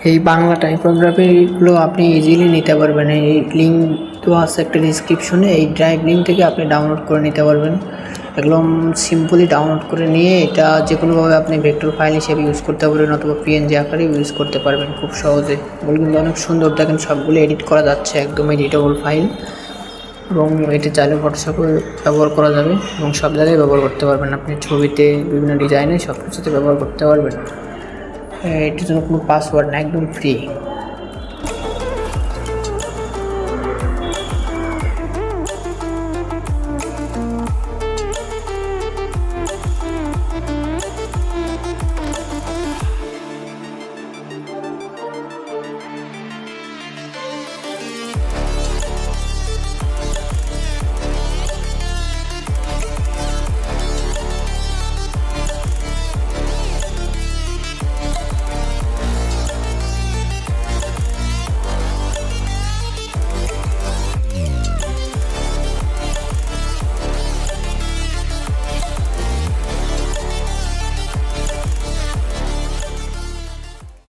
এই বাংলা টাইপোগ্রাফিগুলো আপনি ইজিলি নিতে পারবেন। এই লিঙ্ক দেওয়া আছে একটা ডিসক্রিপশনে, এই ড্রাইভ লিঙ্ক থেকে আপনি ডাউনলোড করে নিতে পারবেন। একদম সিম্পলি ডাউনলোড করে নিয়ে এটা যে কোনোভাবে আপনি ভেক্টর ফাইল হিসেবে ইউজ করতে পারবেন অথবা পিএনজি আকারে ইউজ করতে পারবেন খুব সহজে। এগুলো কিন্তু অনেক সুন্দর, দেখেন সবগুলো এডিট করা যাচ্ছে, একদম এডিটেবল ফাইল। এবং এটি চাইলে ফটোশপে ব্যবহার করা যাবে এবং সব জায়গায় ব্যবহার করতে পারবেন। আপনি ছবিতে, বিভিন্ন ডিজাইনে সব কিছুতে ব্যবহার করতে পারবেন। এটির জন্য কোনো পাসওয়ার্ড না, একদম ফ্রি।